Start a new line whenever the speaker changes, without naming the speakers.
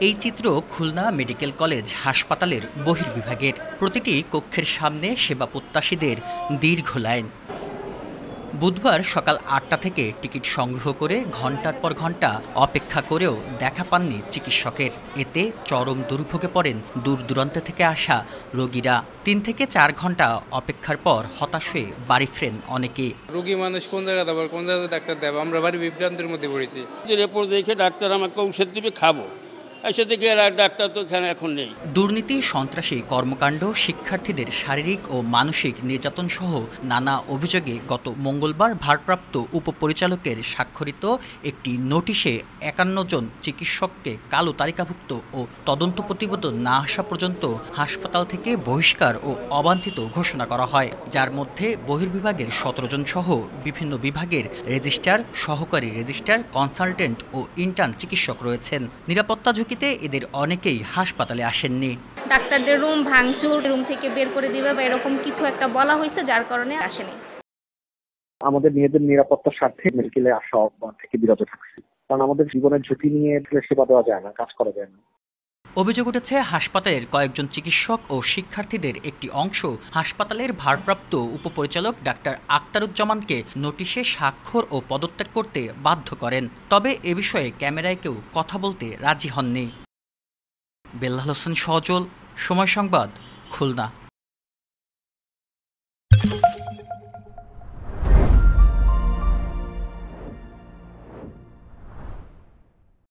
এই চিত্র Khulna medical college হাসপাতালের বহির্বিভাগের। প্রতিটি কক্ষের সামনে সেবা প্রত্যাশীদের দীর্ঘ লাইন। বুধবার সকাল ৮টা থেকে টিকিট সংগ্রহ করে ঘন্টার পর ঘন্টা অপেক্ষা করেও দেখা পাননি চিকিৎসকের। এতে চরম দুর্ভোগে পড়েন দূর দূরান্ত থেকে আসা রোগীরা। ৩ থেকে ৪ ঘন্টা অপেক্ষার পর হতাশ হয়ে বাড়ি ফেরেন অনেকে।
রোগী মানুষ কোন জায়গায় দেবো, কোন জায়গায় ডাক্তার দেবো, আমরা বাড়ি বিভ্রান্তের মধ্যে পড়েছি।
রিপোর্ট দেখে ডাক্তার আমাকে ঔষধ দিবে, খাবো, এসে দেখি ডাক্তার তো এখানে এখন নেই।
দুর্নীতি, সন্ত্রাসী কর্মকাণ্ড, শিক্ষার্থীদের শারীরিক ও মানসিক নির্যাতন সহ নানা অভিযোগে গত মঙ্গলবার ভারপ্রাপ্ত উপপরিচালকের স্বাক্ষরিত একটি নোটিশে ৫১ জন চিকিৎসককে কালো তালিকাভুক্ত ও তদন্ত প্রতিবেদন না আসা পর্যন্ত হাসপাতাল থেকে বহিষ্কার ও অবাঞ্ছিত ঘোষণা করা হয়, যার মধ্যে বহির্বিভাগের ১৭ জন সহ বিভিন্ন বিভাগের রেজিস্ট্রার, সহকারী রেজিস্ট্রার, কনসালটেন্ট ও ইন্টার্ন চিকিৎসক রয়েছেন। নিরাপত্তা ঝুঁকিতে এদের অনেকেই হাসপাতালে আসেননি।
ডাক্তারদের রুম ভাঙচুর, রুম থেকে বের করে দিবে বা এরকম কিছু একটা বলা হয়েছে, যার কারণে আসেনি।
আমাদের নিজেদের নিরাপত্তার স্বার্থে মেডিকেলে আসা থেকে বিরত থাকছি, কারণ আমাদের জীবনের ঝুঁকি নিয়ে সেবা দেওয়া যায় না, কাজ করা যায় না।
অভিযোগ উঠেছে হাসপাতালের কয়েকজন চিকিৎসক ও শিক্ষার্থীদের একটি অংশ হাসপাতালের ভারপ্রাপ্ত উপপরিচালক ডাক্তার আক্তারুজ্জামানকে নোটিশে স্বাক্ষর ও পদত্যাগ করতে বাধ্য করেন। তবে এ বিষয়ে ক্যামেরায় কেউ কথা বলতে রাজি হননি। বেল্লাল হোসেন সজল, সময় সংবাদ, খুলনা।